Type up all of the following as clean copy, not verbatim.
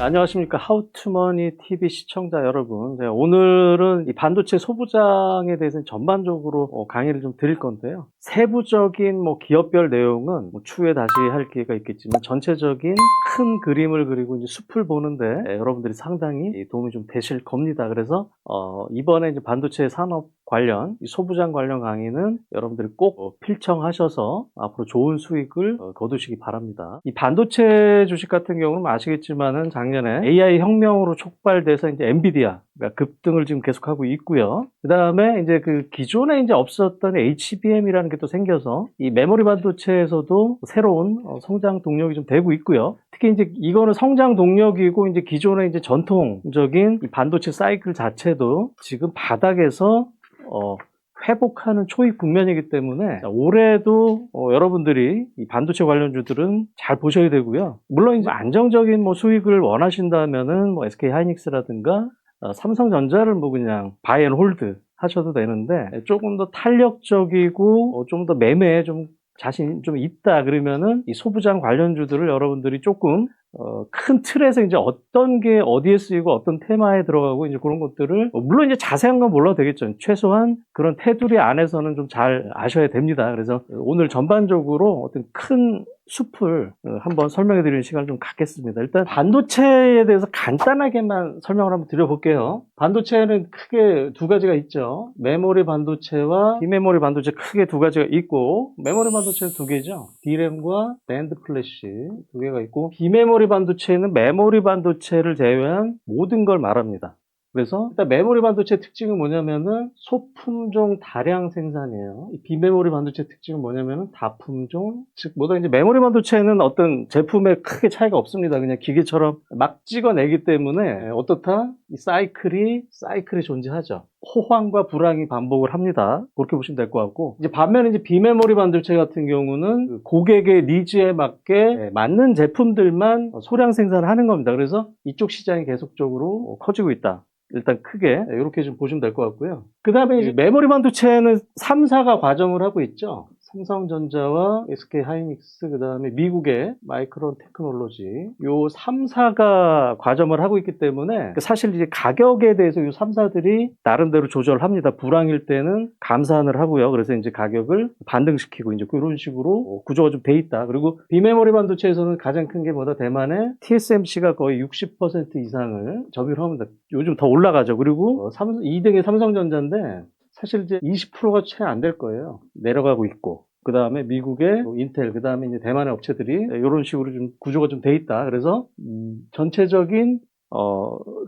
안녕하십니까. 하우투머니 TV 시청자 여러분. 네, 오늘은 이 반도체 소부장에 대해서 전반적으로 강의를 좀 드릴 건데요. 세부적인 기업별 내용은 추후에 다시 할 기회가 있겠지만 전체적인 큰 그림을 그리고 이제 숲을 보는데 여러분들이 상당히 도움이 좀 되실 겁니다. 그래서 이번에 이제 반도체 산업 관련 이 소부장 관련 강의는 여러분들이 꼭 필청하셔서 앞으로 좋은 수익을 거두시기 바랍니다. 이 반도체 주식 같은 경우는 아시겠지만은 작년에 AI 혁명으로 촉발돼서 이제 엔비디아 급등을 지금 계속하고 있고요. 그 다음에 이제 그 기존에 이제 없었던 HBM이라는 게 또 생겨서 이 메모리 반도체에서도 새로운 성장 동력이 좀 되고 있고요. 특히 이제 이거는 성장 동력이고 이제 기존의 이제 전통적인 이 반도체 사이클 자체도 지금 바닥에서 회복하는 초입 국면이기 때문에 올해도 여러분들이 이 반도체 관련주들은 잘 보셔야 되고요. 물론 이제 안정적인 수익을 원하신다면은 SK 하이닉스라든가 삼성전자를 그냥 바이 앤 홀드 하셔도 되는데, 조금 더 탄력적이고 좀 더 매매에 좀 자신 좀 있다 그러면은 이 소부장 관련주들을 여러분들이 조금 큰 틀에서 이제 어떤 게 어디에 쓰이고 어떤 테마에 들어가고 이제 그런 것들을 물론 이제 자세한 건 몰라도 되겠죠. 최소한 그런 테두리 안에서는 좀 잘 아셔야 됩니다. 그래서 오늘 전반적으로 어떤 큰 숲을 한번 설명해 드리는 시간을 좀 갖겠습니다. 일단 반도체에 대해서 간단하게만 설명을 한번 드려볼게요. 반도체는 크게 두 가지가 있죠. 메모리 반도체와 비메모리 반도체 크게 두 가지가 있고, 메모리 반도체는 두 개죠. D램과 NAND 플래시 두 개가 있고, 비메모리 반도체는 메모리 반도체를 제외한 모든 걸 말합니다. 그래서 일단 메모리 반도체 특징은 뭐냐면은 소품종 다량 생산이에요. 이 비메모리 반도체 특징은 뭐냐면은 다품종, 즉 뭐다 이제 메모리 반도체는 어떤 제품에 크게 차이가 없습니다. 그냥 기계처럼 막 찍어내기 때문에 어떻다? 이 사이클이 존재하죠. 호황과 불황이 반복을 합니다. 그렇게 보시면 될 것 같고, 이제 반면에 이제 비메모리 반도체 같은 경우는 고객의 니즈에 맞게 맞는 제품들만 소량 생산을 하는 겁니다. 그래서 이쪽 시장이 계속적으로 커지고 있다. 일단 크게 이렇게 좀 보시면 될 것 같고요. 그 다음에 이제 메모리 반도체는 3사가 과점을 하고 있죠. 삼성전자와 SK 하이닉스, 그 다음에 미국의 마이크론 테크놀로지, 요 3사가 과점을 하고 있기 때문에 사실 이제 가격에 대해서 요 3사들이 나름대로 조절을 합니다. 불황일 때는 감산을 하고요. 그래서 이제 가격을 반등시키고 이제 그런 식으로 구조가 좀 돼 있다. 그리고 비메모리 반도체에서는 가장 큰 게 TSMC가 거의 60% 이상을 점유를 합니다. 요즘 더 올라가죠. 그리고 2등이 삼성전자인데 사실 이제 20%가 채 안 될 거예요. 내려가고 있고. 그 다음에 미국의 인텔, 그 다음에 이제 대만의 업체들이 이런 식으로 좀 구조가 좀 돼 있다. 그래서 전체적인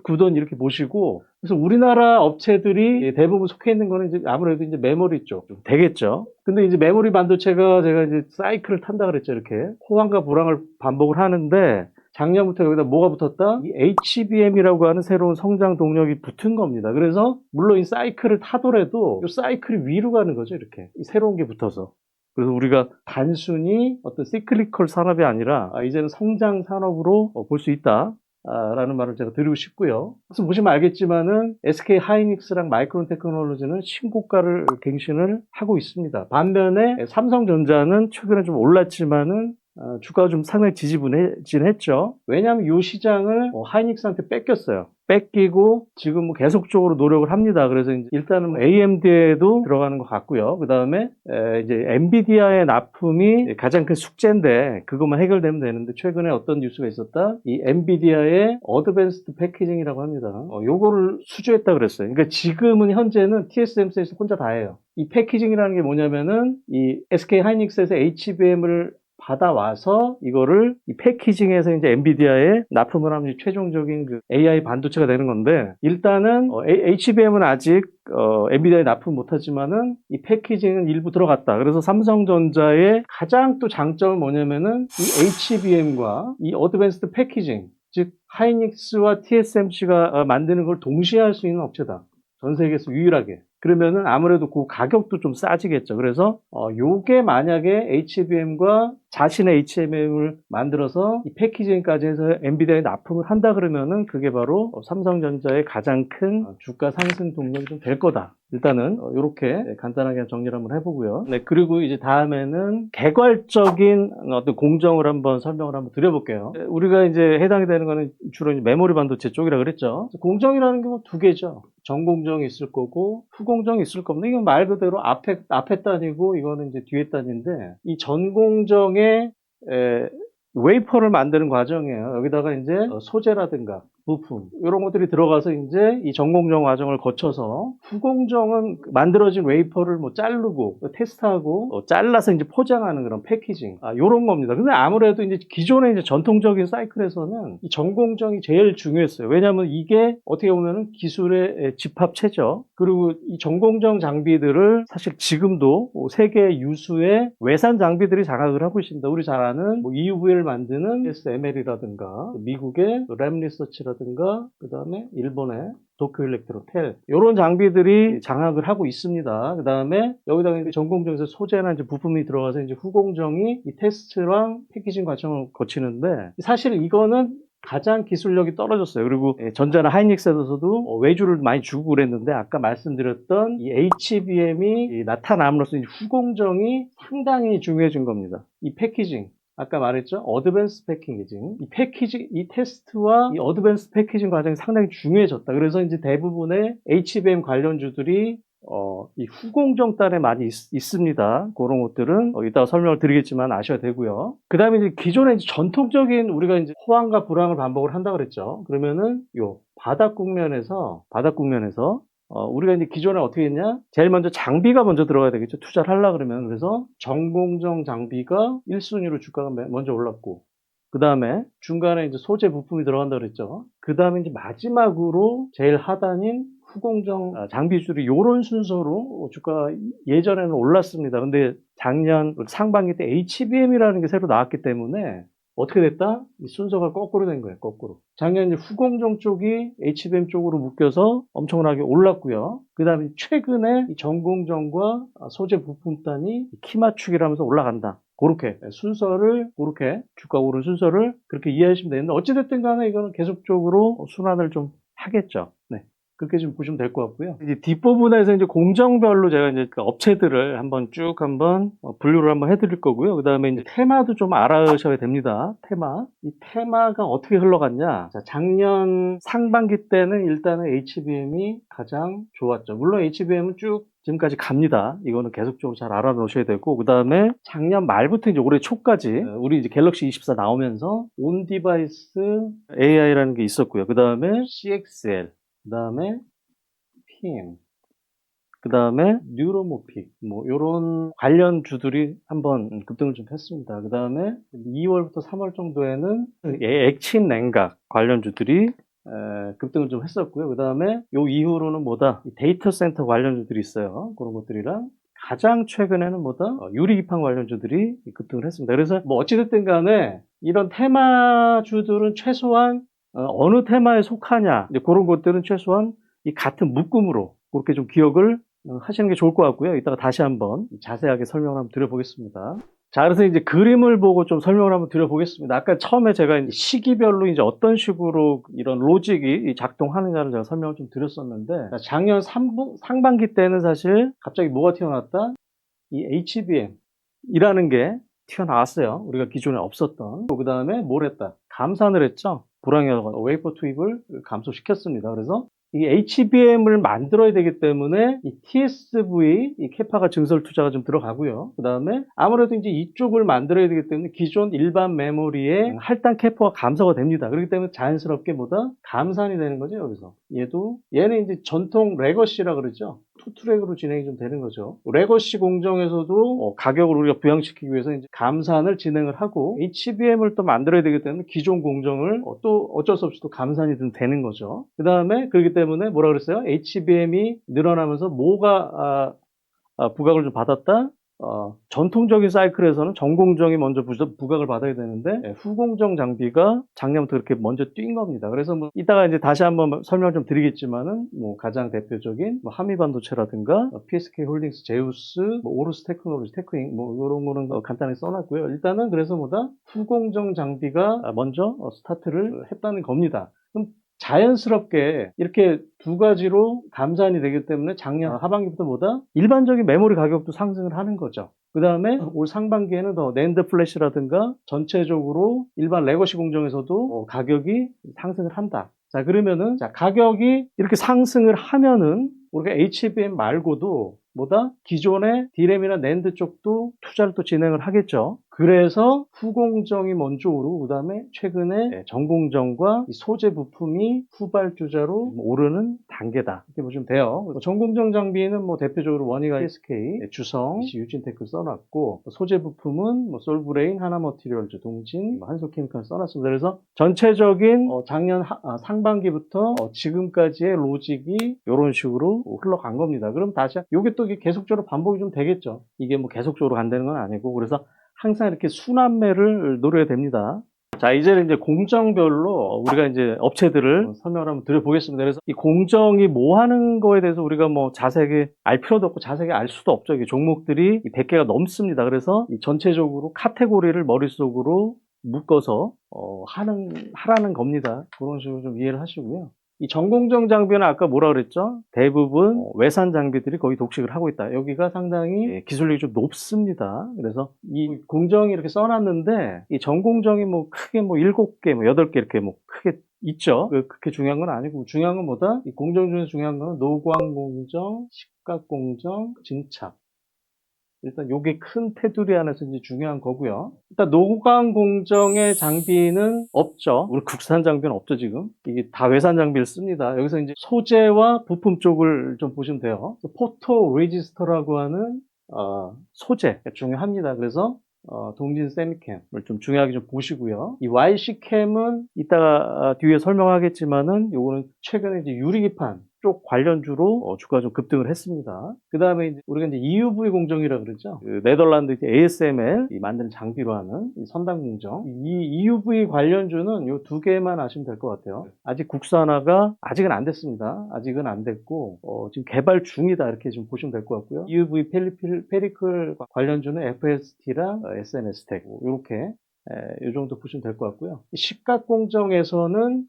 구도는 이렇게 보시고, 그래서 우리나라 업체들이 대부분 속해 있는 거는 이제 아무래도 이제 메모리 쪽 좀 되겠죠. 근데 이제 메모리 반도체가 제가 이제 사이클을 탄다 그랬죠. 이렇게 호황과 불황을 반복을 하는데, 작년부터 여기다 뭐가 붙었다? 이 HBM이라고 하는 새로운 성장 동력이 붙은 겁니다. 그래서 물론 이 사이클을 타더라도 이 사이클이 위로 가는 거죠. 이렇게 이 새로운 게 붙어서. 그래서 우리가 단순히 어떤 시클리컬 산업이 아니라 이제는 성장 산업으로 볼 수 있다 라는 말을 제가 드리고 싶고요. 그래서 보시면 알겠지만은 SK 하이닉스랑 마이크론 테크놀로지는 신고가를 갱신을 하고 있습니다. 반면에 삼성전자는 최근에 좀 올랐지만은 주가가 좀 상당히 지지부진했죠. 왜냐하면 이 시장을 하이닉스한테 뺏겼어요. 뺏기고 지금 계속적으로 노력을 합니다. 그래서 이제 일단은 AMD에도 들어가는 것 같고요. 그 다음에 이제 엔비디아의 납품이 가장 큰 숙제인데 그것만 해결되면 되는데, 최근에 어떤 뉴스가 있었다? 이 엔비디아의 어드밴스드 패키징이라고 합니다. 요거를 수주했다 그랬어요. 그러니까 지금은 현재는 TSMC에서 혼자 다 해요. 이 패키징이라는 게 뭐냐면은 이 SK 하이닉스에서 HBM을 받아와서 이거를 이 패키징에서 이제 엔비디아에 납품을 하면 최종적인 그 AI 반도체가 되는 건데, 일단은 HBM은 아직 엔비디아에 납품 못하지만은 이 패키징은 일부 들어갔다. 그래서 삼성전자의 가장 또 장점은 뭐냐면은 이 HBM과 이 어드밴스드 패키징, 즉 하이닉스와 TSMC가 만드는 걸 동시에 할 수 있는 업체다. 전 세계에서 유일하게. 그러면은 아무래도 그 가격도 좀 싸지겠죠. 그래서 요게 만약에 HBM과 자신의 HMM을 만들어서 이 패키징까지 해서 엔비디아에 납품을 한다 그러면은 그게 바로 삼성전자의 가장 큰 주가 상승 동력이 좀 될 거다. 일단은 이렇게 간단하게 정리를 한번 해보고요. 네, 그리고 이제 다음에는 개괄적인 어떤 공정을 한번 설명을 한번 드려볼게요. 우리가 이제 해당이 되는 거는 주로 이제 메모리 반도체 쪽이라 그랬죠. 공정이라는 게 뭐 두 개죠. 전공정이 있을 거고 후공정이 있을 겁니다. 이건 말 그대로 앞에 단위고 이거는 이제 뒤에 단위인데 이 전공정의 웨이퍼를 만드는 과정이에요. 여기다가 이제 소재라든가 부품 이런 것들이 들어가서 이제 이 전공정 과정을 거쳐서 후공정은 만들어진 웨이퍼를 뭐 자르고 테스트하고 잘라서 이제 포장하는 그런 패키징 이런 겁니다. 근데 아무래도 이제 기존의 이제 전통적인 사이클에서는 이 전공정이 제일 중요했어요. 왜냐하면 이게 어떻게 보면은 기술의 집합체죠. 그리고 이 전공정 장비들을 사실 지금도 세계 유수의 외산 장비들이 장악을 하고 있습니다. 우리 잘 아는 뭐 EUV를 만드는 SML이라든가 미국의 램 리서치라든가 그 다음에 일본의 도쿄 일렉트로 텔 이런 장비들이 장악을 하고 있습니다. 그 다음에 여기다가 이제 전공정에서 소재나 이제 부품이 들어가서 이제 후공정이 이 테스트랑 패키징 과정을 거치는데 사실 이거는 가장 기술력이 떨어졌어요. 그리고 전자나 하이닉스에서도 외주를 많이 주고 그랬는데 아까 말씀드렸던 이 HBM이 나타남으로써 후공정이 상당히 중요해진 겁니다. 이 패키징 아까 말했죠? 어드밴스 패키징. 이 패키징, 이 테스트와 이 어드밴스 패키징 과정이 상당히 중요해졌다. 그래서 이제 대부분의 HBM 관련주들이 이 후공정 단에 많이 있습니다. 그런 것들은 이따가 설명을 드리겠지만 아셔야 되고요. 그 다음에 이제 기존의 이제 전통적인 우리가 이제 호황과 불황을 반복을 한다 그랬죠. 그러면은 요 바닥 국면에서 우리가 이제 기존에 어떻게 했냐? 제일 먼저 장비가 먼저 들어가야 되겠죠. 투자를 하려고 그러면. 그래서 전공정 장비가 1순위로 주가가 먼저 올랐고, 그 다음에 중간에 이제 소재 부품이 들어간다 그랬죠. 그 다음에 이제 마지막으로 제일 하단인 후공정 장비줄이 이런 순서로 주가가 예전에는 올랐습니다. 근데 작년 상반기 때 HBM이라는 게 새로 나왔기 때문에 어떻게 됐다? 이 순서가 거꾸로 된 거예요, 거꾸로. 작년 이제 후공정 쪽이 HBM 쪽으로 묶여서 엄청나게 올랐고요. 그 다음에 최근에 이 전공정과 소재 부품단이 키 맞추기라면서 올라간다. 그렇게 순서를, 그렇게 주가 오른 순서를 그렇게 이해하시면 되는데 어찌됐든 간에 이거는 계속적으로 순환을 좀 하겠죠. 네. 그렇게 좀 보시면 될 것 같고요. 이제 뒷부분에서 이제 공정별로 제가 이제 그 업체들을 한번 분류를 한번 해드릴 거고요. 그 다음에 이제 테마도 좀 알아셔야 됩니다. 테마. 이 테마가 어떻게 흘러갔냐. 자, 작년 상반기 때는 일단은 HBM이 가장 좋았죠. 물론 HBM은 쭉 지금까지 갑니다. 이거는 계속적으로 잘 알아놓으셔야 되고, 그 다음에 작년 말부터 이제 올해 초까지 우리 이제 갤럭시 24 나오면서 온 디바이스 AI라는 게 있었고요. 그 다음에 CXL, 그 다음에 PM, 그 다음에 뉴로모픽, 뭐, 요런 관련주들이 한번 급등을 좀 했습니다. 그 다음에 2월부터 3월 정도에는 액친 냉각 관련주들이 급등을 좀 했었고요. 그 다음에 요 이후로는 뭐다? 데이터 센터 관련주들이 있어요. 그런 것들이랑 가장 최근에는 뭐다? 유리기판 관련주들이 급등을 했습니다. 그래서 뭐 어찌됐든 간에 이런 테마주들은 최소한 어느 테마에 속하냐, 이제 그런 것들은 최소한 이 같은 묶음으로 그렇게 좀 기억을 하시는 게 좋을 것 같고요. 이따가 다시 한번 자세하게 설명을 한번 드려보겠습니다. 자, 그래서 이제 그림을 보고 좀 설명을 한번 드려보겠습니다. 아까 처음에 제가 이제 시기별로 이제 어떤 식으로 이런 로직이 작동하느냐를 제가 설명을 좀 드렸었는데, 작년 상반기 때는 사실 갑자기 뭐가 튀어나왔다? 이 HBM이라는 게 튀어나왔어요. 우리가 기존에 없었던. 그 다음에 뭘 했다? 감산을 했죠. 불황이어서 웨이퍼 투입을 감소시켰습니다. 그래서 이 HBM을 만들어야 되기 때문에 이 TSV, 이 캐파가 증설 투자가 좀 들어가고요. 그 다음에 아무래도 이제 이쪽을 만들어야 되기 때문에 기존 일반 메모리의 할당 캐파가 감소가 됩니다. 그렇기 때문에 자연스럽게 뭐다? 감산이 되는 거죠, 여기서. 얘는 이제 전통 레거시라 그러죠. 투트랙으로 진행이 좀 되는 거죠. 레거시 공정에서도 가격을 우리가 부양시키기 위해서 이제 감산을 진행을 하고 HBM을 또 만들어야 되기 때문에 기존 공정을 또 어쩔 수 없이 또 감산이 좀 되는 거죠. 그 다음에 그렇기 때문에 뭐라 그랬어요? HBM이 늘어나면서 뭐가 부각을 좀 받았다? 전통적인 사이클에서는 전공정이 먼저 부각을 받아야 되는데 후공정 장비가 작년부터 그렇게 먼저 뛴 겁니다. 그래서 뭐 이따가 이제 다시 한번 설명을 좀 드리겠지만은 뭐 가장 대표적인 뭐 한미반도체라든가 PSK 홀딩스, 제우스, 뭐 오르스 테크놀로지, 테크잉 뭐 이런 거는 간단히 써놨고요. 일단은 그래서 뭐다 후공정 장비가 먼저 스타트를 했다는 겁니다. 그럼 자연스럽게 이렇게 두 가지로 감산이 되기 때문에 작년 하반기부터 보다 일반적인 메모리 가격도 상승을 하는 거죠. 그 다음에 올 상반기에는 더 낸드 플래시라든가 전체적으로 일반 레거시 공정에서도 가격이 상승을 한다. 자, 그러면은 가격이 이렇게 상승을 하면은 우리가 HBM 말고도 뭐다? 기존의 D램이나 낸드 쪽도 투자를 또 진행을 하겠죠. 그래서 후공정이 먼저 오르고 그다음에 최근에 전공정과 소재 부품이 후발주자로 오르는 단계다. 이렇게 보시면 돼요. 전공정 장비는 뭐 대표적으로 원희가 PSK, 주성, 유진테크 써놨고 소재 부품은 뭐 솔브레인, 하나머티리얼즈, 동진, 한솔케미칼 써놨습니다. 그래서 전체적인 작년 상반기부터 지금까지의 로직이 이런 식으로 흘러간 겁니다. 그럼 다시 이게 또 계속적으로 반복이 좀 되겠죠. 이게 뭐 계속적으로 간다는 건 아니고 그래서 항상 이렇게 순환매를 노려야 됩니다. 자, 이제는 이제 공정별로 우리가 이제 업체들을 설명을 한번 드려보겠습니다. 그래서 이 공정이 뭐 하는 거에 대해서 우리가 뭐 자세하게 알 필요도 없고 자세하게 알 수도 없죠. 이 종목들이 100개가 넘습니다. 그래서 이 전체적으로 카테고리를 머릿속으로 묶어서 하라는 겁니다. 그런 식으로 좀 이해를 하시고요. 이 전공정 장비는 아까 뭐라 그랬죠? 대부분 외산 장비들이 거의 독식을 하고 있다. 여기가 상당히 기술력이 좀 높습니다. 그래서 이 공정이 이렇게 써놨는데 이 전공정이 뭐 크게 뭐 7개, 뭐 8개 이렇게 뭐 크게 있죠. 그렇게 중요한 건 아니고 중요한 건 뭐다? 이 공정 중에 중요한 건 노광 공정, 식각 공정, 증착. 일단 요게 큰 테두리 안에서 이제 중요한 거고요. 일단 노광 공정의 장비는 없죠. 우리 국산 장비는 없죠, 지금. 이게 다 외산 장비를 씁니다. 여기서 이제 소재와 부품 쪽을 좀 보시면 돼요. 포토 레지스터라고 하는 소재 중요합니다. 그래서 동진 세미캠을 좀 중요하게 좀 보시고요. 이 YC캠은 이따가 뒤에 설명하겠지만은 요거는 최근에 이제 유리기판 쪽 관련주로 주가가 좀 급등을 했습니다. 그 다음에 우리가 이제 EUV 공정이라 그러죠. 그 네덜란드 ASML 만드는 장비로 하는 이 선단 공정. 이 EUV 관련주는 요 두 개만 아시면 될 것 같아요. 아직 국산화가 아직은 안 됐습니다. 아직은 안 됐고 지금 개발 중이다 이렇게 좀 보시면 될 것 같고요. EUV 페리클 관련주는 FST랑 SNS텍 이렇게 이 정도 보시면 될 것 같고요. 식각 공정에서는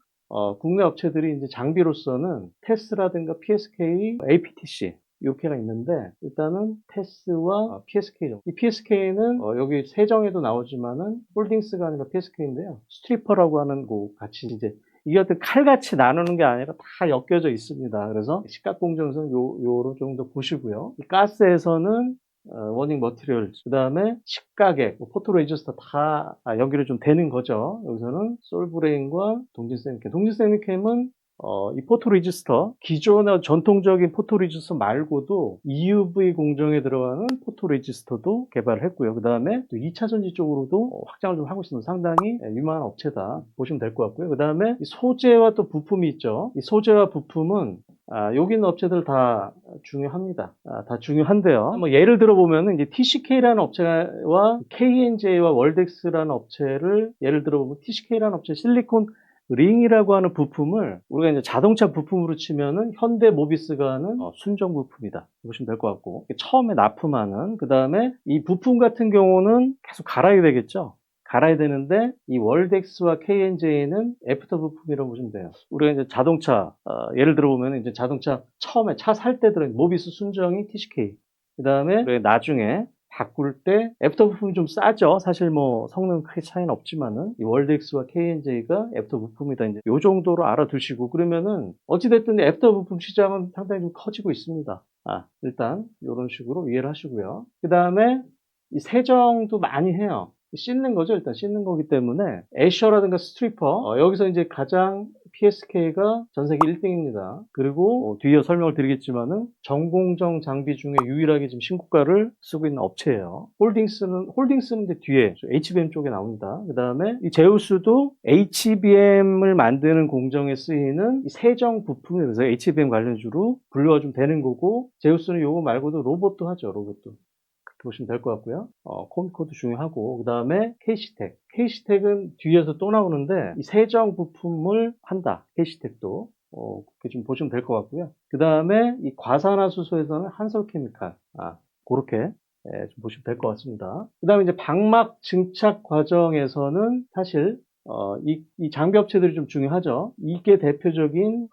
국내 업체들이 이제 장비로서는 테스라든가 PSK, APTC 이렇게가 있는데 일단은 테스와 PSK 정도. 이 PSK는 여기 세정에도 나오지만은 홀딩스가 아니라 PSK인데요. 스트리퍼라고 하는 거 같이 이제 이게 어떤 칼같이 나누는 게 아니라 다 엮여져 있습니다. 그래서 식각 공정에서는 요런 정도 보시고요. 이 가스에서는 워닝 머티리얼, 그 다음에 식가격, 포토 레지스터 다 연결이 좀 되는 거죠. 여기서는 솔브레인과 동진 세미캠. 동진 세미캠은 이 포토 레지스터, 기존의 전통적인 포토 레지스터 말고도 EUV 공정에 들어가는 포토 레지스터도 개발을 했고요. 그 다음에 또 2차 전지 쪽으로도 확장을 좀 하고 있습니다. 상당히 유망한 업체다 보시면 될 것 같고요. 그 다음에 소재와 또 부품이 있죠. 이 소재와 부품은 여기 있는 업체들 다 중요합니다. 다 중요한데요. 뭐 예를 들어보면 이제 TCK라는 업체와 KNJ와 월덱스라는 업체를 예를 들어보면 TCK라는 업체 실리콘 링이라고 하는 부품을 우리가 이제 자동차 부품으로 치면은 현대 모비스가 하는 순정 부품이다 보시면 될 것 같고 처음에 납품하는 그 다음에 이 부품 같은 경우는 계속 갈아야 되겠죠. 갈아야 되는데 이 월덱스와 KNJ는 애프터 부품이라고 보시면 돼요. 우리가 이제 자동차 예를 들어보면 이제 자동차 처음에 차 살 때 들은 모비스 순정이 TCK 그 다음에 나중에 바꿀 때 애프터 부품이 좀 싸죠. 사실 뭐 성능 크게 차이는 없지만은 이 월덱스와 KNJ가 애프터 부품이다. 이제 요 정도로 알아두시고 그러면은 어찌됐든 애프터 부품 시장은 상당히 좀 커지고 있습니다. 일단 이런 식으로 이해를 하시고요. 그 다음에 이 세정도 많이 해요. 씻는 거죠. 일단 씻는 거기 때문에 애셔라든가 스트리퍼 여기서 이제 가장 PSK가 전 세계 1등입니다. 그리고 뒤에 설명을 드리겠지만은 전공정 장비 중에 유일하게 지금 신고가를 쓰고 있는 업체예요. 홀딩스는 이제 뒤에 HBM 쪽에 나옵니다. 그 다음에 이 제우스도 HBM을 만드는 공정에 쓰이는 이 세정 부품에 대해서 HBM 관련주로 분류가 좀 되는 거고 제우스는 요거 말고도 로봇도 하죠. 로봇도. 보시면 될 것 같고요. 코미코도 중요하고, 그 다음에 KC텍. KC텍은 뒤에서 또 나오는데, 이 세정 부품을 한다. KC텍도. 그렇게 좀 보시면 될 것 같고요. 그 다음에 이 과산화수소에서는 한솔케미칼. 그렇게 좀 보시면 될 것 같습니다. 그 다음에 이제 방막 증착 과정에서는 사실 이 장비 업체들이 좀 중요하죠. 이게 대표적인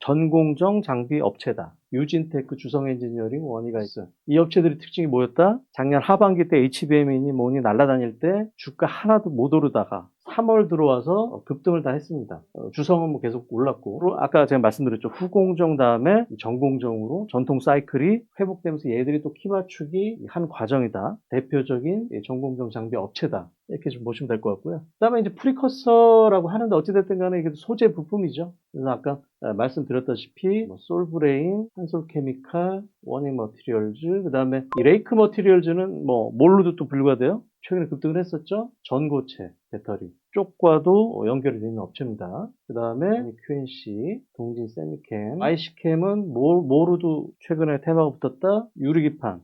전공정 장비 업체다. 유진테크, 주성엔지니어링, 원희가이스. 이 업체들의 특징이 뭐였다? 작년 하반기 때 HBM이니 뭐니 날아다닐 때 주가 하나도 못 오르다가 3월 들어와서 급등을 다 했습니다. 주성은 뭐 계속 올랐고, 아까 제가 말씀드렸죠. 후공정 다음에 전공정으로 전통 사이클이 회복되면서 얘들이 또 키 맞추기 한 과정이다. 대표적인 전공정 장비 업체다. 이렇게 좀 보시면 될 것 같고요. 그 다음에 이제 프리커서라고 하는데 어찌됐든 간에 이게 소재 부품이죠. 그래서 아까 말씀드렸다시피 솔브레인, 한솔케미칼, 워닝 머티리얼즈, 그 다음에 이 레이크 머티리얼즈는 뭘로도 또 불과돼요. 최근에 급등을 했었죠. 전고체 배터리 쪽과도 연결이 되는 업체입니다. 그 다음에 QNC, 동진 세미캠, IC캠은 뭐로도 최근에 테마가 붙었다. 유리기판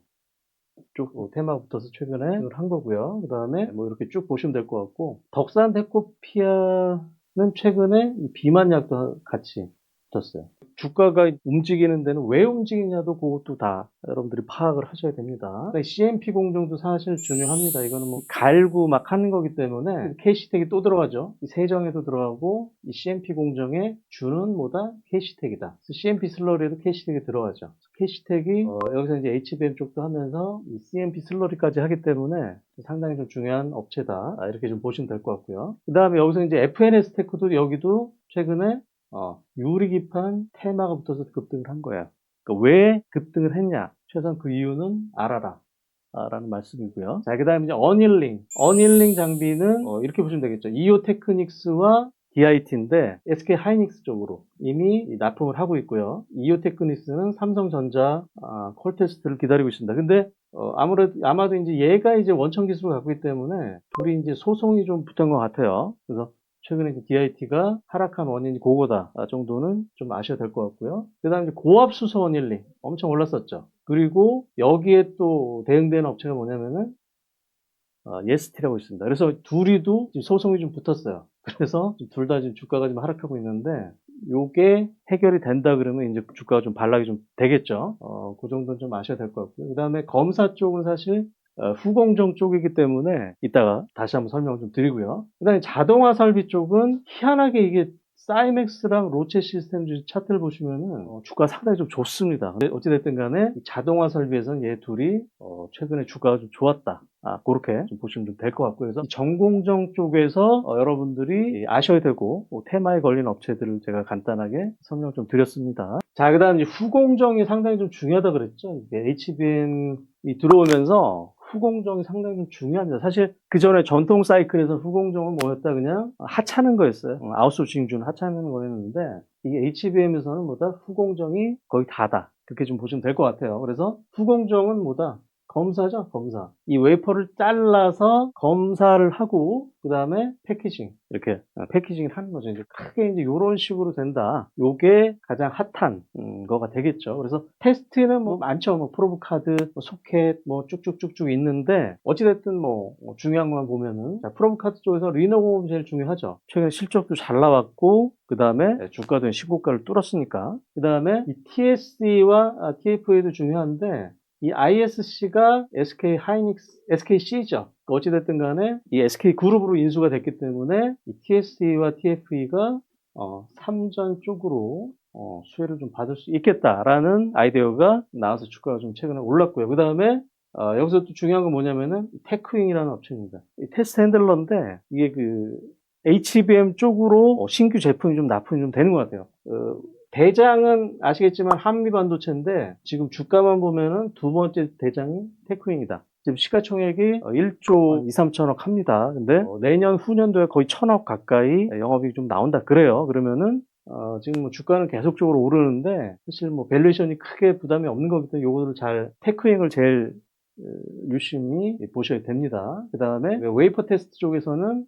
쪽 테마가 붙어서 최근에 한 거고요. 그 다음에 이렇게 쭉 보시면 될 것 같고, 덕산 데코피아는 최근에 비만약도 같이 붙었어요. 주가가 움직이는 데는 왜 움직이냐도 그것도 다 여러분들이 파악을 하셔야 됩니다. CMP 공정도 사실 중요합니다. 이거는 갈고 막 하는 거기 때문에 KC텍이 또 들어가죠. 세정에도 들어가고 이 CMP 공정에 주는 뭐다? KC텍이다. CMP 슬러리에도 KC텍이 들어가죠. KC텍이 여기서 이제 HBM 쪽도 하면서 이 CMP 슬러리까지 하기 때문에 상당히 좀 중요한 업체다. 이렇게 좀 보시면 될 것 같고요. 그 다음에 여기서 이제 FNS 테크도 여기도 최근에 유리기판 테마가 붙어서 급등을 한 거야. 그러니까 왜 급등을 했냐? 최소한 그 이유는 알아라. 라는 말씀이고요. 자, 그 다음에 이제 어닐링 장비는 이렇게 보시면 되겠죠. 이오 테크닉스와 DIT인데 SK 하이닉스 쪽으로 이미 납품을 하고 있고요. 이오 테크닉스는 삼성전자 콜 테스트를 기다리고 있습니다. 근데 아마도 이제 얘가 이제 원천 기술을 갖고 있기 때문에 둘이 이제 소송이 좀 붙은 것 같아요. 그래서 최근에 DIT가 하락한 원인이 그거다 정도는 좀 아셔야 될 것 같고요. 그 다음에 고압수소 어닐링 엄청 올랐었죠. 그리고 여기에 또 대응되는 업체가 뭐냐면은 예스티라고 있습니다. 그래서 둘이도 지금 소송이 좀 붙었어요. 그래서 둘 다 지금 주가가 좀 하락하고 있는데 요게 해결이 된다 그러면 이제 주가가 좀 반락이 좀 되겠죠. 그 정도는 좀 아셔야 될 것 같고요. 그 다음에 검사 쪽은 사실 후공정 쪽이기 때문에 이따가 다시 한번 설명을 좀 드리고요. 그 다음에 자동화 설비 쪽은 희한하게 이게 사이맥스랑 로체 시스템즈 차트를 보시면은 주가 상당히 좀 좋습니다. 근데 어찌됐든 간에 자동화 설비에서는 얘 둘이 최근에 주가가 좀 좋았다. 그렇게 좀 보시면 좀 될 것 같고요. 그래서 전공정 쪽에서 여러분들이 아셔야 되고 테마에 걸린 업체들을 제가 간단하게 설명 좀 드렸습니다. 자, 그 다음 이제 후공정이 상당히 좀 중요하다 그랬죠. HBM이 들어오면서 후공정이 상당히 좀 중요합니다. 사실 그 전에 전통 사이클에서 후공정은 뭐였다? 그냥 하찮은 거였어요. 아웃소싱 준 하찮은 거였는데 이게 HBM에서는 뭐다? 후공정이 거의 다다. 그렇게 좀 보시면 될 것 같아요. 그래서 후공정은 뭐다? 검사죠, 검사. 이 웨이퍼를 잘라서 검사를 하고, 그 다음에 패키징. 이렇게 패키징을 하는 거죠. 이제 크게 이제 이런 식으로 된다. 요게 가장 핫한 거가 되겠죠. 그래서 테스트는 많죠. 프로브 카드, 소켓, 쭉쭉쭉쭉 있는데, 어찌됐든 중요한 것만 보면은, 자, 프로브 카드 쪽에서 리노공업이 제일 중요하죠. 최근에 실적도 잘 나왔고, 그 다음에 주가도 신고가를 뚫었으니까. 그 다음에 이 TSC와 TFA도 중요한데, 이 ISC가 SK 하이닉스, SKC죠. 어찌됐든 간에 이 SK 그룹으로 인수가 됐기 때문에 이 TSC와 TFE가 삼전 쪽으로 수혜를 좀 받을 수 있겠다라는 아이디어가 나와서 주가가 좀 최근에 올랐고요. 그 다음에 여기서 또 중요한 건 뭐냐면은 테크윙이라는 업체입니다. 이 테스트 핸들러인데 이게 그 HBM 쪽으로 신규 제품이 좀 납품이 좀 되는 것 같아요. 대장은 아시겠지만 한미반도체인데 지금 주가만 보면은 두 번째 대장이 테크윙이다. 지금 시가총액이 1조 2, 3천억 합니다. 근데 내년 후년도에 거의 1,000억 가까이 영업이익이 좀 나온다 그래요. 그러면은 지금 주가는 계속적으로 오르는데 사실 밸류에이션이 크게 부담이 없는 거기 때문에 요거를 테크윙을 제일 유심히 보셔야 됩니다. 그 다음에 웨이퍼 테스트 쪽에서는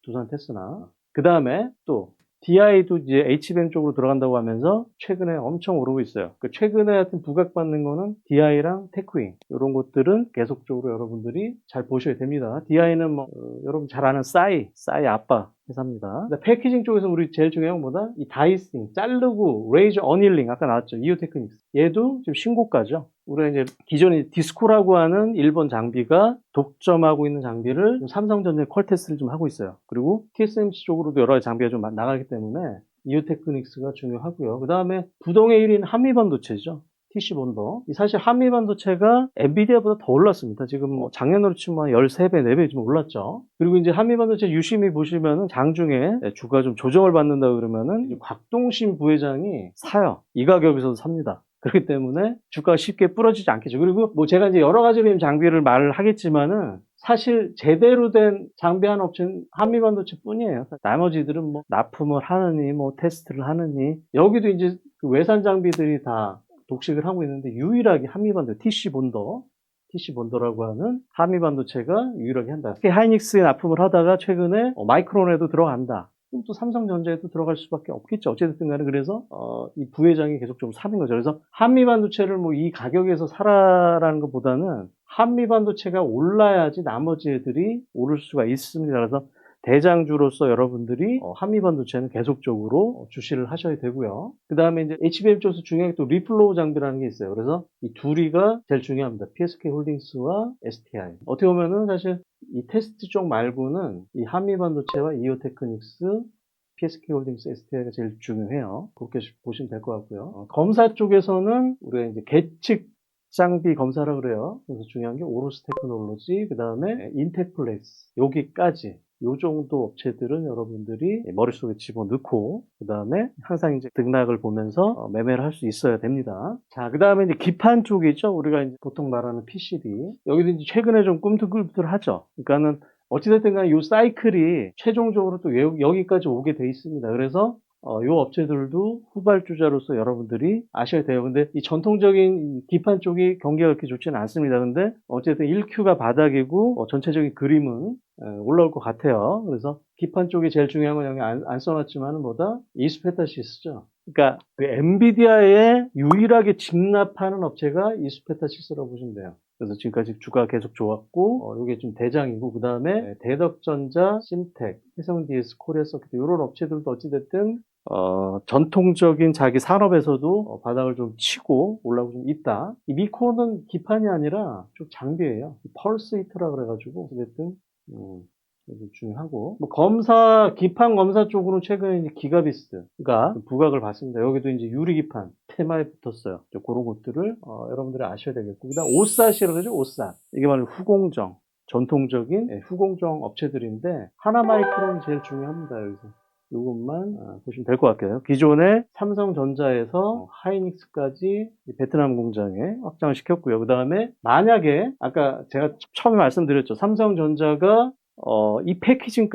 두산 테스나. 그 다음에 또 DI도 이제 HBM 쪽으로 들어간다고 하면서 최근에 엄청 오르고 있어요. 최근에 하여튼 부각받는 거는 DI랑 테크윈 이런 것들은 계속적으로 여러분들이 잘 보셔야 됩니다. DI는 뭐 여러분 잘 아는 싸이 아빠 회사입니다. 패키징 쪽에서 우리 제일 중요한 건 뭐다? 이 다이싱, 자르고, 레이저 어닐링 아까 나왔죠. 이오 테크닉스. 얘도 지금 신고가죠. 우리가 이제 기존에 디스코라고 하는 일본 장비가 독점하고 있는 장비를 삼성전자의 퀄테스트를 좀 하고 있어요. 그리고 TSMC 쪽으로도 여러 가지 장비가 좀 나가기 때문에 이오 테크닉스가 중요하고요. 그 다음에 부동의 1위는 한미반도체죠. TC 본더. 사실 한미반도체가 엔비디아보다 더 올랐습니다. 지금 뭐 작년으로 치면 13배, 4배 좀 올랐죠. 그리고 이제 한미반도체 유심히 보시면은 장중에 주가 좀 조정을 받는다 그러면은 곽동신 부회장이 사요. 이 가격에서도 삽니다. 그렇기 때문에 주가가 쉽게 부러지지 않겠죠. 그리고 뭐 제가 이제 여러 가지 장비를 말을 하겠지만은 사실 제대로 된 장비하는 업체는 한미반도체 뿐이에요. 나머지들은 뭐 납품을 하느니 뭐 테스트를 하느니 여기도 이제 그 외산 장비들이 다 독식을 하고 있는데 유일하게 한미반도체 TC본더라고 하는 한미반도체가 유일하게 한다. 하이닉스에 납품을 하다가 최근에 마이크론에도 들어간다. 그럼 또 삼성전자에도 들어갈 수밖에 없겠죠. 어쨌든 간에 그래서 이 부회장이 계속 좀 사는 거죠. 그래서 한미반도체를 뭐 이 가격에서 사라라는 것보다는 한미반도체가 올라야지 나머지 애들이 오를 수가 있습니다. 그래서 대장주로서 여러분들이 한미반도체는 계속적으로 주시를 하셔야 되고요. 그 다음에 이제 HBM 쪽에서 중요한 게 또 리플로우 장비라는 게 있어요. 그래서 이 둘이가 제일 중요합니다. PSK 홀딩스와 STI. 어떻게 보면은 사실 이 테스트 쪽 말고는 이 한미반도체와 이오 테크닉스, PSK 홀딩스, STI가 제일 중요해요. 그렇게 보시면 될 것 같고요. 검사 쪽에서는 우리가 이제 계측 장비 검사라 그래요. 그래서 중요한 게 오로스 테크놀로지, 그 다음에 인텍플렉스, 여기까지. 요 정도 업체들은 여러분들이 머릿속에 집어넣고, 그 다음에 항상 이제 등락을 보면서 매매를 할 수 있어야 됩니다. 자, 그 다음에 이제 기판 쪽이죠. 우리가 이제 보통 말하는 PCB. 여기도 이제 최근에 좀 꿈틀꿈틀하죠. 그러니까는 어찌됐든 간에 요 사이클이 최종적으로 또 여기까지 오게 돼 있습니다. 그래서 요 업체들도 후발주자로서 여러분들이 아셔야 돼요. 근데 이 전통적인 기판 쪽이 경기가 그렇게 좋지는 않습니다. 근데 어쨌든 1Q가 바닥이고 전체적인 그림은 올라올 것 같아요. 그래서 기판 쪽이 제일 중요한 건 여기 안 써놨지만은 뭐다? 이스페타시스죠. 그러니까 그 엔비디아에 유일하게 직납하는 업체가 이스페타시스라고 보시면 돼요. 그래서 지금까지 주가가 계속 좋았고, 이게 좀 대장이고, 그 다음에 대덕전자, 심텍, 해성DS, 코리아서킷 이런 업체들도 어찌됐든 전통적인 자기 산업에서도 바닥을 좀 치고 올라오고 좀 있다. 이 미코는 기판이 아니라 좀 장비예요. 펄스 히터라 그래가지고 어쨌든 중요하고 뭐 검사 기판 검사 쪽으로는 최근에 이제 기가비스가 부각을 받습니다. 여기도 이제 유리기판 테마에 붙었어요. 그런 것들을 여러분들이 아셔야 되겠고 그다음 오삿이라고 하죠. 오삿 이게 바로 후공정 전통적인 후공정 업체들인데 하나마이크론이 제일 중요합니다. 여기서 이것만 보시면 될 것 같아요. 기존에 삼성전자에서 하이닉스까지 베트남 공장에 확장을 시켰고요. 그 다음에 만약에 아까 제가 처음에 말씀드렸죠. 삼성전자가 이 패키징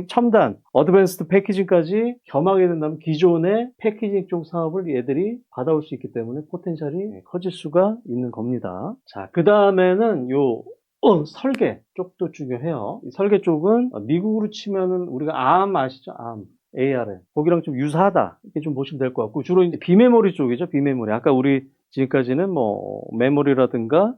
첨단, 어드밴스드 패키징까지 겸하게 된다면 기존의 패키징 쪽 사업을 얘들이 받아올 수 있기 때문에 포텐셜이 커질 수가 있는 겁니다. 자, 그 다음에는 설계 쪽도 중요해요. 이 설계 쪽은 미국으로 치면은 우리가 ARM 아시죠? ARM. 거기랑 좀 유사하다. 이렇게 좀 보시면 될 것 같고 주로 이제 비메모리 쪽이죠. 비메모리. 아까 우리 지금까지는 뭐 메모리라든가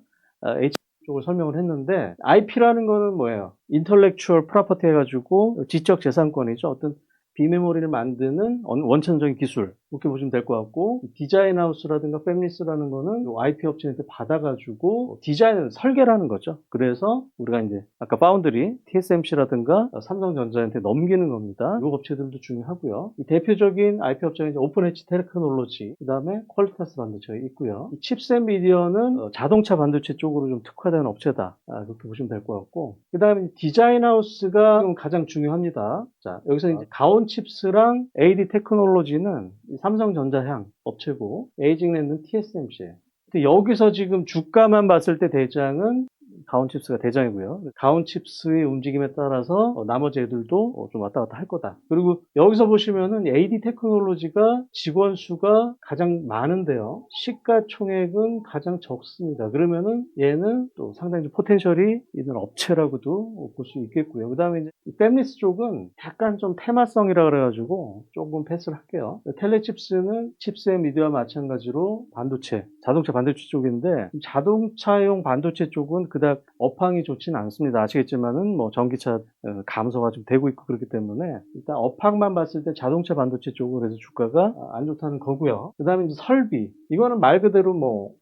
쪽을 설명을 했는데 IP라는 거는 뭐예요? 인터렉추얼 프로퍼티 해가지고 지적 재산권이죠. 어떤 비메모리를 만드는 원천적인 기술 그렇게 보시면 될 것 같고 디자인 하우스라든가 팹리스라는 거는 IP 업체한테 받아가지고 디자인 설계라는 거죠. 그래서 우리가 이제 아까 파운드리 TSMC라든가 삼성전자한테 넘기는 겁니다. 이 업체들도 중요하고요. 이 대표적인 IP 업체는 이제 오픈 엣지 테크놀로지 그다음에 퀄리타스 반도체가 있고요. 이 칩셋 미디어는 자동차 반도체 쪽으로 좀 특화된 업체다. 그렇게 보시면 될 것 같고 그다음에 디자인 하우스가 가장 중요합니다. 자 여기서 이제 가온 칩스랑 AD 테크놀로지는 삼성전자향 업체고 에이징랜드는 TSMC예요. 여기서 지금 주가만 봤을 때 대장은 가온칩스가 대장이고요. 가온칩스의 움직임에 따라서 나머지 애들도 좀 왔다 갔다 할 거다. 그리고 여기서 보시면은 AD 테크놀로지가 직원 수가 가장 많은데요. 시가총액은 가장 적습니다. 그러면은 얘는 또 상당히 좀 포텐셜이 있는 업체라고도 볼 수 있겠고요. 그 다음에 이제 팹리스 쪽은 약간 좀 테마성이라 그래가지고 조금 패스를 할게요. 텔레칩스는 칩셋 미디어와 마찬가지로 반도체, 자동차 반도체 쪽인데 자동차용 반도체 쪽은 그닥 업황이 좋지는 않습니다. 아시겠지만은 뭐 전기차 감소가 좀 되고 있고 그렇기 때문에 일단 업황만 봤을 때 자동차 반도체 쪽으로 해서 주가가 안 좋다는 거고요. 그 다음에 이제 설비, 이거는 말 그대로 뭐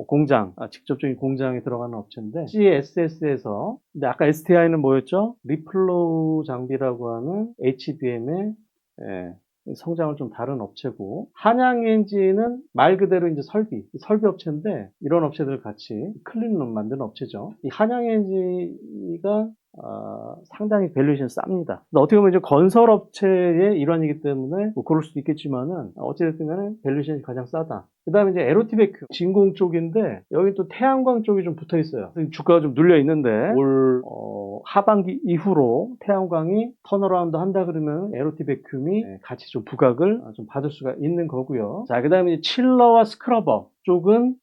공장, 직접적인 공장에 들어가는 업체인데 CSS에서, 근데 아까 STI는 뭐였죠? 리플로우 장비라고 하는 HBM의 성장을 좀 다른 업체고, 한양엔진은 말 그대로 이제 설비 업체인데 이런 업체들 같이 클린룸 만드는 업체죠. 이 한양엔진이가 상당히 밸류에이션이 쌉니다. 어떻게 보면 이제 건설업체의 일환이기 때문에 뭐 그럴 수도 있겠지만은 어찌됐든 간에 밸류에이션이 가장 싸다. 그 다음에 이제 에로티베큐 진공 쪽인데 여기 또 태양광 쪽이 좀 붙어 있어요. 주가가 좀 눌려 있는데 올 하반기 이후로 태양광이 턴어라운드 한다 그러면 에로티베큐이 같이 좀 부각을 좀 받을 수가 있는 거고요. 자, 그 다음에 칠러와 스크러버 쪽은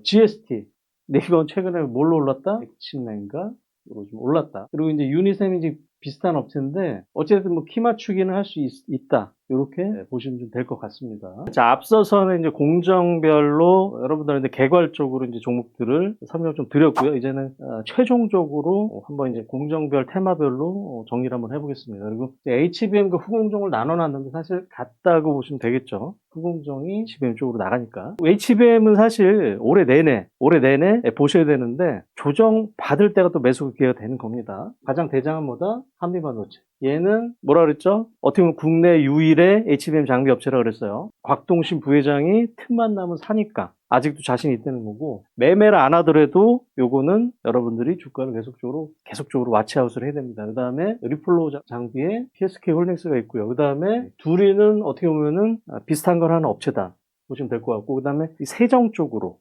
GST. 근데 이건 최근에 뭘로 올랐다? 엑치맨가 좀 올랐다. 그리고 이제 유니셈이 이제 비슷한 업체인데 어쨌든 뭐 키 맞추기는 할 수 있다. 이렇게 보시면 좀 될 것 같습니다. 자, 앞서서는 이제 공정별로 여러분들한테 개괄적으로 이제 종목들을 설명을 좀 드렸고요. 이제는 최종적으로 한번 이제 공정별 테마별로 정리를 한번 해보겠습니다. 그리고 HBM과 후공정을 나눠놨는데 사실 같다고 보시면 되겠죠. 후공정이 HBM 쪽으로 나가니까. HBM은 사실 올해 내내 보셔야 되는데 조정 받을 때가 또 매수 기회가 되는 겁니다. 가장 대장은 뭐다? 한미반도체. 얘는 뭐라 그랬죠? 어떻게 보면 국내 유일의 HBM 장비 업체라 그랬어요. 곽동신 부회장이 틈만 나면 사니까 아직도 자신이 있다는 거고, 매매를 안 하더라도 요거는 여러분들이 주가를 계속적으로 와치아웃을 해야 됩니다. 그 다음에 리플로 장비에 PSK 홀딩스가 있고요. 그 다음에 둘이는 어떻게 보면은 비슷한 걸 하는 업체다 보시면 될 것 같고, 그 다음에 세정 쪽으로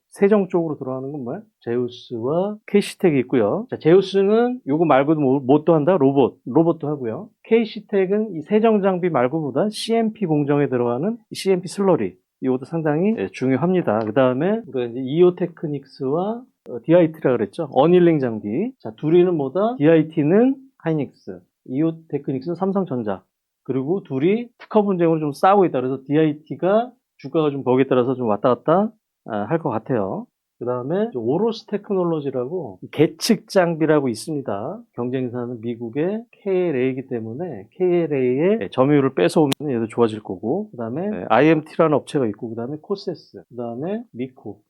들어가는 건 뭐야? 제우스와 KC텍이 있고요. 자, 제우스는 요거 말고도 뭣도 한다? 로봇도 하고요. KC텍은 이 세정 장비 말고보다 CMP 공정에 들어가는 CMP 슬러리, 이것도 상당히 중요합니다. 그 다음에 우리가 이제 이오테크닉스와 DIT라 그랬죠. 어닐링 장비. 자, 둘이는 뭐다? DIT는 하이닉스, 이오테크닉스는 삼성전자. 그리고 둘이 특허 분쟁으로 좀 싸우고 있다. 그래서 DIT가 주가가 좀 거기에 따라서 좀 왔다 갔다 할 것 같아요. 그 다음에 오로스 테크놀로지라고 계측 장비라고 있습니다. 경쟁사는 미국의 KLA이기 때문에 KLA의 점유율을 뺏어오면 얘도 좋아질 거고, 그 다음에 IMT라는 업체가 있고, 그 다음에 코세스, 그 다음에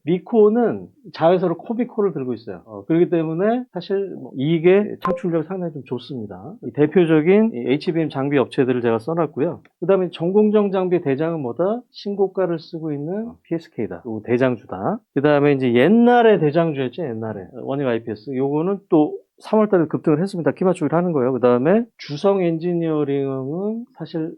미코는 자회사로 코비코를 들고 있어요. 그렇기 때문에 사실 이익의 창출력이 상당히 좀 좋습니다. 이 대표적인 HBM 장비 업체들을 제가 써놨고요. 그 다음에 전공정 장비 대장은 뭐다? 신고가를 쓰고 있는 PSK다. 요 대장주다. 그 다음에 이제 옛날에 대장주였죠. 옛날에 원익 IPS. 요거는 또 3월달에 급등을 했습니다. 키 맞추기를 하는 거예요. 그 다음에 주성 엔지니어링은 사실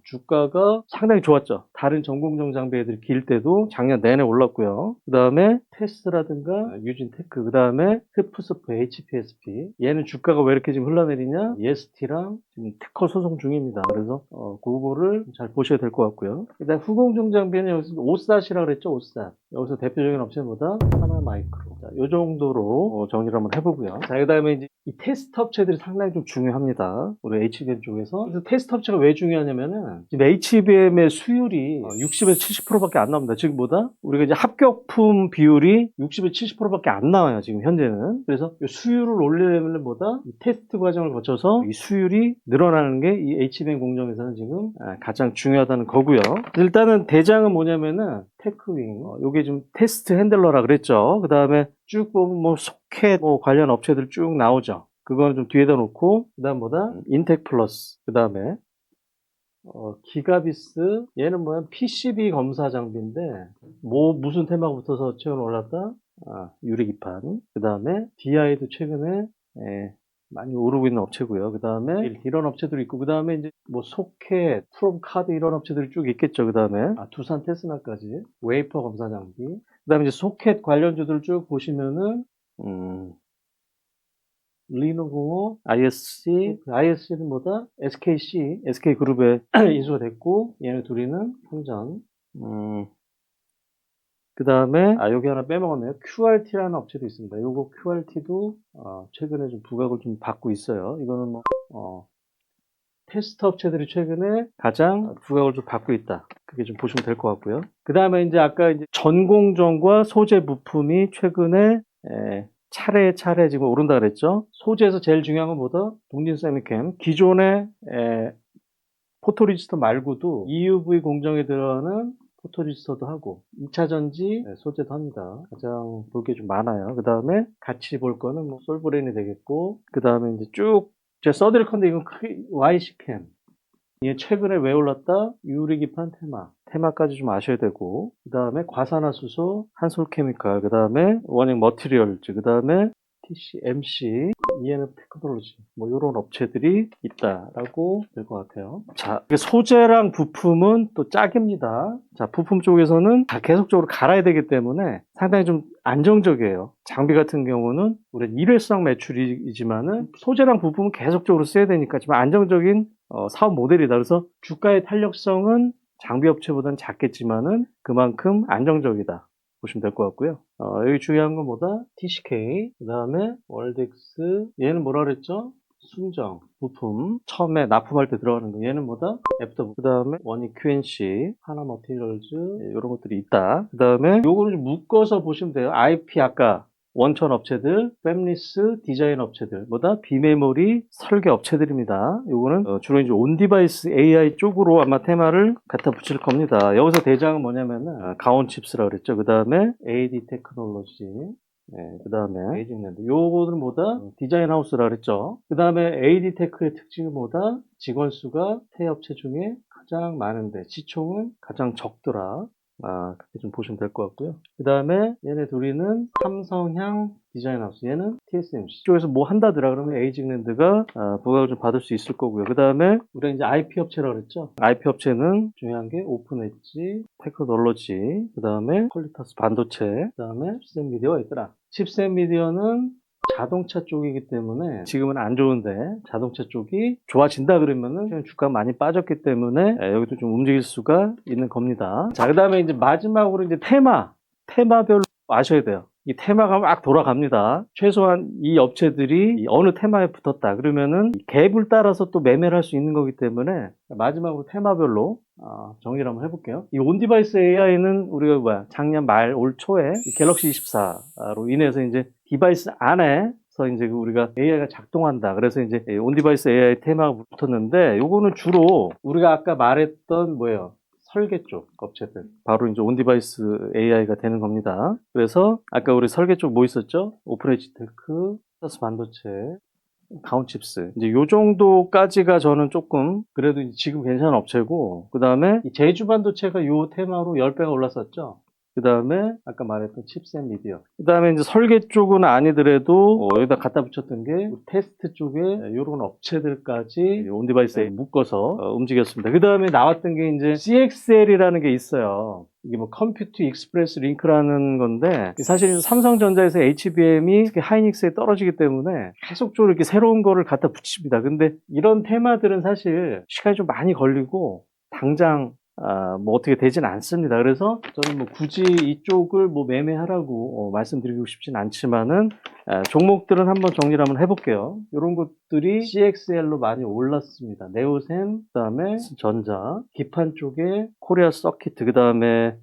주가가 상당히 좋았죠. 다른 전공정 장비 애들이 길 때도 작년 내내 올랐고요. 그 다음에 테스트라든가 유진테크, 그 다음에 흡프스프 HPSP. 얘는 주가가 왜 이렇게 지금 흘러내리냐? EST랑 지금 특허 소송 중입니다. 그래서 그거를 잘 보셔야 될 것 같고요. 일단 후공정 장비는 여기서 오스앗이라고 그랬죠. 오스앗. 여기서 대표적인 업체보다 하나마이크로. 자, 요 정도로 정리를 한번 해보고요. 자, 그 다음에 이제 이 테스트 업체들이 상당히 좀 중요합니다. 우리 HBM 쪽에서. 그래서 테스트 업체가 왜 중요하냐면은 지금 HBM의 수율이 60에서 70%밖에 안 나옵니다. 지금 뭐다? 우리가 이제 합격품 비율이 60에서 70%밖에 안 나와요. 지금 현재는. 그래서 이 수율을 올리려면 뭐다? 이 테스트 과정을 거쳐서 이 수율이 늘어나는 게 이 HBM 공정에서는 지금 가장 중요하다는 거고요. 일단은 대장은 뭐냐면은 테크윙. 요게 좀 테스트 핸들러라 그랬죠. 그 다음에 쭉 보면 뭐 소켓 관련 업체들 쭉 나오죠. 그거는 좀 뒤에다 놓고, 그 다음 뭐다? 인텍 플러스. 그 다음에 기가비스. 얘는 뭐야? PCB 검사 장비인데 무슨 테마가 붙어서 최근 올랐다? 유리기판. 그 다음에 DI도 최근에 많이 오르고 있는 업체고요. 그 다음에 이런 업체들이 있고, 그 다음에 이제 뭐 소켓, 프롬카드 이런 업체들이 쭉 있겠죠. 그 다음에 두산 테스나까지 웨이퍼 검사 장비. 그 다음에 이제 소켓 관련주들 쭉 보시면은 리노공업, ISC, ISC는 뭐다? SKC, SK그룹에 인수가 됐고, 얘네 둘이는 성전. 그 다음에, 여기 하나 빼먹었네요. QRT라는 업체도 있습니다. 요거 QRT도, 최근에 좀 부각을 좀 받고 있어요. 이거는 뭐, 테스트 업체들이 최근에 가장 부각을 좀 받고 있다. 그게 좀 보시면 될 것 같고요. 그 다음에 이제 아까 이제 전공정과 소재 부품이 최근에 차례 지금 오른다 그랬죠. 소재에서 제일 중요한 건 뭐다? 동진세미캠. 기존의 포토리지스터 말고도 EUV 공정에 들어가는 포토리지스터도 하고 2차 전지 소재도 합니다. 가장 볼 게 좀 많아요. 그 다음에 같이 볼 거는 뭐 솔브레인이 되겠고 그 다음에 이제 쭉 제가 써드릴 건데 이건 크게 YC캠. 이게 최근에 왜 올랐다? 유리기판 테마까지 좀 아셔야 되고 그 다음에 과산화수소, 한솔케미칼, 그 다음에 원익 머티리얼즈, 그 다음에 TCMC, ENF 테크놀로지 뭐 이런 업체들이 있다라고 될 것 같아요. 자, 소재랑 부품은 또 짝입니다. 자, 부품 쪽에서는 다 계속적으로 갈아야 되기 때문에 상당히 좀 안정적이에요. 장비 같은 경우는 우리 일회성 매출이지만은 소재랑 부품은 계속적으로 써야 되니까 좀 안정적인 사업 모델이다. 그래서 주가의 탄력성은 장비 업체보다는 작겠지만은 그만큼 안정적이다. 보시면 될 것 같고요. 여기 중요한 건 뭐다? TCK, 그 다음에 월덱스, 얘는 뭐라 그랬죠? 순정, 부품, 처음에 납품할 때 들어가는 거, 얘는 뭐다? 애프터, 그 다음에 원익 QNC, 하나 머티리얼즈, 이런 것들이 있다. 그 다음에 요거를 좀 묶어서 보시면 돼요. IP 아까 원천 업체들, 팹리스 디자인 업체들, 뭐다? 비메모리 설계 업체들입니다. 요거는 주로 이제 온디바이스 AI 쪽으로 아마 테마를 갖다 붙일 겁니다. 여기서 대장은 뭐냐면은 가온칩스라고 그랬죠. 그 다음에 AD 테크놀로지, 그 다음에 에이징랜드. 요거는 뭐다? 디자인 하우스라 그랬죠. 그 다음에 AD 테크의 특징은 뭐다? 직원 수가 세 업체 중에 가장 많은데 시총은 가장 적더라. 그렇게 좀 보시면 될 것 같고요. 그 다음에 얘네 둘이는 삼성향 디자인 하우스, 얘는 TSMC 쪽에서 뭐 한다더라 그러면 에이징랜드가 부각을 좀 받을 수 있을 거고요. 그 다음에 우리가 이제 IP 업체라고 그랬죠. IP 업체는 중요한 게 오픈 엣지, 테크놀로지, 그 다음에 퀄리터스 반도체, 그 다음에 칩셋 미디어가 있더라. 칩셋 미디어는 자동차 쪽이기 때문에 지금은 안 좋은데 자동차 쪽이 좋아진다 그러면은 주가가 많이 빠졌기 때문에 여기도 좀 움직일 수가 있는 겁니다. 자, 그 다음에 이제 마지막으로 이제 테마별로 아셔야 돼요. 이 테마가 막 돌아갑니다. 최소한 이 업체들이 어느 테마에 붙었다 그러면은 갭을 따라서 또 매매를 할 수 있는 거기 때문에 마지막으로 테마별로 정리를 한번 해볼게요. 이 온디바이스 AI는 우리가 작년 말 올 초에 갤럭시 24로 인해서 이제 디바이스 안에서 이제 우리가 AI가 작동한다. 그래서 이제 온디바이스 AI 테마가 붙었는데 요거는 주로 우리가 아까 말했던 뭐예요? 설계 쪽 업체들. 바로 이제 온디바이스 AI가 되는 겁니다. 그래서 아까 우리 설계 쪽 뭐 있었죠? 오픈엣지 테크, 플러스 반도체, 가온칩스. 이제 요 정도까지가 저는 조금 그래도 지금 괜찮은 업체고, 그 다음에 제주 반도체가 요 테마로 10배가 올랐었죠. 그 다음에 아까 말했던 칩셋 미디어. 그 다음에 이제 설계 쪽은 아니더라도 여기다 갖다 붙였던 게 테스트 쪽에 이런 업체들까지 온디바이스에 묶어서 움직였습니다. 그 다음에 나왔던 게 이제 CXL이라는 게 있어요. 이게 뭐 컴퓨트 익스프레스 링크라는 건데 사실 삼성전자에서 HBM이 하이닉스에 떨어지기 때문에 계속적으로 이렇게 새로운 거를 갖다 붙입니다. 근데 이런 테마들은 사실 시간이 좀 많이 걸리고 당장 뭐 어떻게 되진 않습니다. 그래서 저는 뭐 굳이 이쪽을 뭐 매매하라고 말씀드리고 싶진 않지만은 종목들은 한번 정리를 한번 해볼게요. 이런 것들이 CXL로 많이 올랐습니다. 네오셈, 그 다음에 전자, 기판 쪽에 코리아 서키트, 그 다음에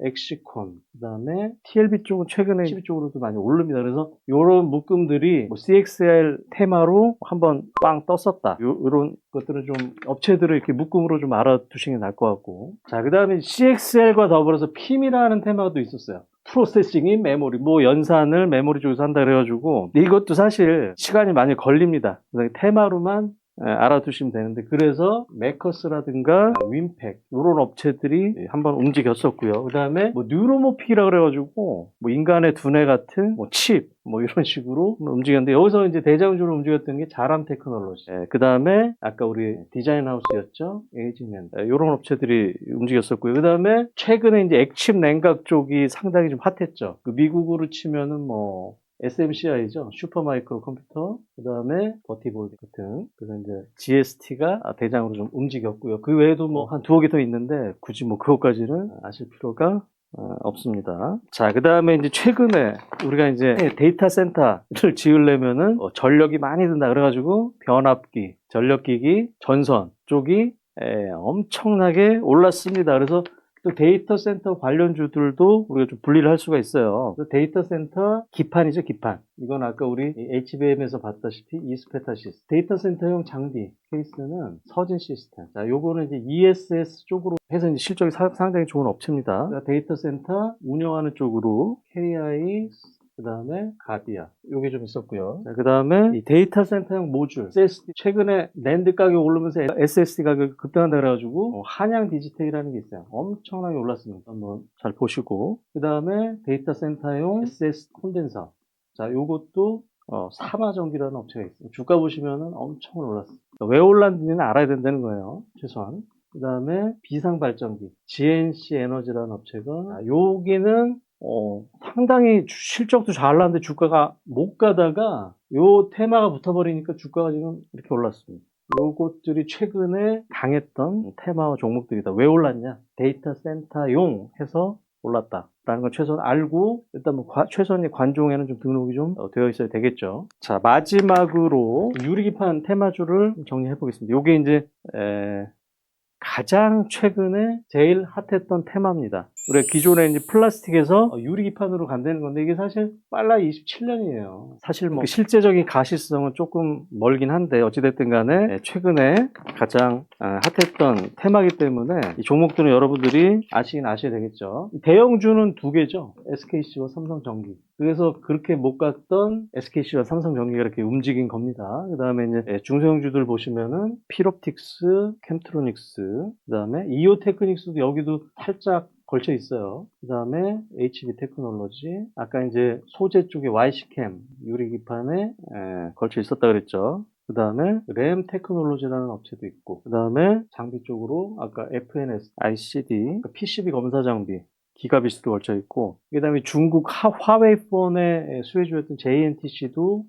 엑시콘, 그 다음에 TLB 쪽은 최근에 TLB 쪽으로도 많이 오릅니다. 그래서 이런 묶음들이 뭐 CXL 테마로 한번 빵 떴었다. 이런 것들은 좀 업체들을 이렇게 묶음으로 좀 알아두시는 게 나을 것 같고. 자, 그 다음에 CXL과 더불어서 PIM이라는 테마가 또 있었어요. 프로세싱인 메모리, 뭐 연산을 메모리 쪽에서 한다 그래가지고 이것도 사실 시간이 많이 걸립니다. 테마로만 알아두시면 되는데 그래서 메커스라든가 윈팩 이런 업체들이 한번 움직였었고요. 그 다음에 뭐 뉴로모피라 그래가지고 뭐 인간의 두뇌 같은 뭐 칩 뭐 이런 식으로 움직였는데 여기서 이제 대장주로 움직였던 게 자람 테크놀로지. 그 다음에 아까 우리 디자인 하우스였죠. 에이징랜드 이런 업체들이 움직였었고요. 그 다음에 최근에 이제 액칩 냉각 쪽이 상당히 좀 핫했죠. 그 미국으로 치면은 뭐 SMCI죠. 슈퍼마이크로 컴퓨터, 그 다음에 버티보드 같은, 그래서 이제 GST가 대장으로 좀 움직였고요. 그 외에도 뭐 한 두어 개 더 있는데 굳이 뭐 그것까지는 아실 필요가 없습니다. 자, 그 다음에 이제 최근에 우리가 이제 데이터 센터를 지으려면은 전력이 많이 든다 그래가지고 변압기, 전력기기, 전선 쪽이 엄청나게 올랐습니다. 그래서 또 데이터 센터 관련주들도 우리가 좀 분리를 할 수가 있어요. 데이터 센터 기판이죠, 기판. 이건 아까 우리 HBM에서 봤다시피 이스페타시스. 데이터 센터용 장비 케이스는 서진 시스템. 자, 요거는 이제 ESS 쪽으로 해서 이제 실적이 상당히 좋은 업체입니다. 그러니까 데이터 센터 운영하는 쪽으로 KI, 그 다음에 가비아, 요게 좀 있었고요. 그 다음에 이 데이터 센터용 모듈, SSD, 최근에 낸드 가격이 오르면서 SSD 가격이 급등한다 그래가지고 한양 디지텍이라는 게 있어요. 엄청나게 올랐습니다. 한번 잘 보시고. 그 다음에 데이터 센터용 SSD 콘덴서. 자, 요것도 사마전기라는 업체가 있어요. 주가 보시면은 엄청 올랐어요. 왜 올랐는지는 알아야 된다는 거예요. 최소한. 그 다음에 비상발전기, GNC 에너지라는 업체가, 여기는 상당히 실적도 잘 나왔는데 주가가 못 가다가 요 테마가 붙어버리니까 주가가 지금 이렇게 올랐습니다. 요것들이 최근에 강했던 테마 종목들이다. 왜 올랐냐? 데이터 센터용 해서 올랐다라는 걸 최소한 알고 일단 뭐 최소한의 관종에는 좀 등록이 좀 되어 있어야 되겠죠. 자, 마지막으로 유리기판 테마주를 정리해 보겠습니다. 요게 이제 가장 최근에 제일 핫했던 테마입니다. 우리가 기존에 이제 플라스틱에서 유리기판으로 간다는 건데 이게 사실 빨라 27년이에요. 사실 뭐 실제적인 가시성은 조금 멀긴 한데 어찌됐든 간에 최근에 가장 핫했던 테마이기 때문에 이 종목들은 여러분들이 아시긴 아셔야 되겠죠. 대형주는 두 개죠. SKC와 삼성전기. 그래서 그렇게 못 갔던 SKC와 삼성전기가 이렇게 움직인 겁니다. 그 다음에 이제 중소형주들 보시면은 필옵틱스, 캠트로닉스, 그 다음에 이오테크닉스도 여기도 살짝 걸쳐 있어요. 그 다음에 HB 테크놀로지, 아까 이제 소재 쪽에 YC캠 유리기판에 걸쳐 있었다 그랬죠. 그 다음에 램 테크놀로지라는 업체도 있고, 그 다음에 장비 쪽으로 아까 FNS, ICD, PCB 검사 장비, 기가비스도 걸쳐 있고, 그 다음에 중국 화웨이폰의 수혜주였던 JNTC도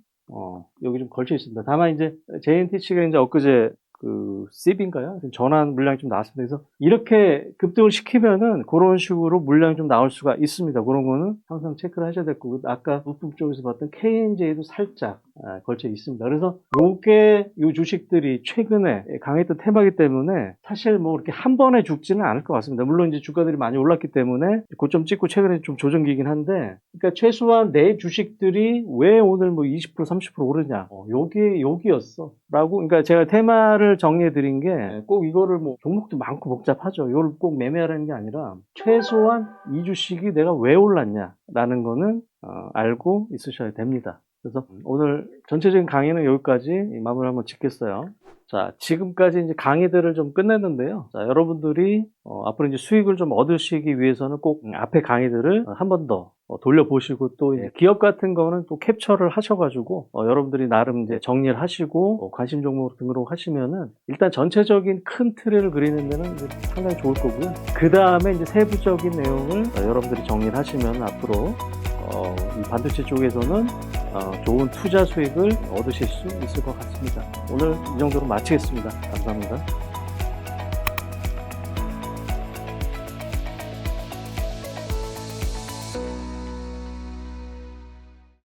여기 좀 걸쳐 있습니다. 다만 이제 JNTC가 이제 엊그제 그 CB인가요? 전환 물량이 좀 나왔습니다. 그래서 이렇게 급등을 시키면은 그런 식으로 물량이 좀 나올 수가 있습니다. 그런 거는 항상 체크를 하셔야 될 거고, 아까 부품 쪽에서 봤던 KNJ도 살짝 걸쳐 있습니다. 그래서 요 주식들이 최근에 강했던 테마이기 때문에 사실 뭐 이렇게 한 번에 죽지는 않을 것 같습니다. 물론 이제 주가들이 많이 올랐기 때문에 고점 찍고 최근에 좀 조정기이긴 한데, 그러니까 최소한 내 주식들이 왜 오늘 뭐 20% 30% 오르냐, 여기였어 라고. 그러니까 제가 테마를 정리해 드린 게 꼭 이거를 뭐 종목도 많고 복잡하죠. 이걸 꼭 매매하라는 게 아니라 최소한 이 주식이 내가 왜 올랐냐 라는 거는 알고 있으셔야 됩니다. 그래서 오늘 전체적인 강의는 여기까지 마무리 한번 짓겠어요. 자, 지금까지 이제 강의들을 좀 끝냈는데요. 자, 여러분들이 앞으로 이제 수익을 좀 얻으시기 위해서는 꼭 앞에 강의들을 한 번 더 돌려보시고, 또 이제 기업 같은 거는 또 캡처를 하셔가지고 여러분들이 나름 이제 정리를 하시고 관심 종목 등록하시면은 일단 전체적인 큰 틀을 그리는 데는 이제 상당히 좋을 거고요. 그 다음에 이제 세부적인 내용을 여러분들이 정리를 하시면 앞으로 이 반도체 쪽에서는 좋은 투자 수익을 얻으실 수 있을 것 같습니다. 오늘 이 정도로 마치겠습니다. 감사합니다.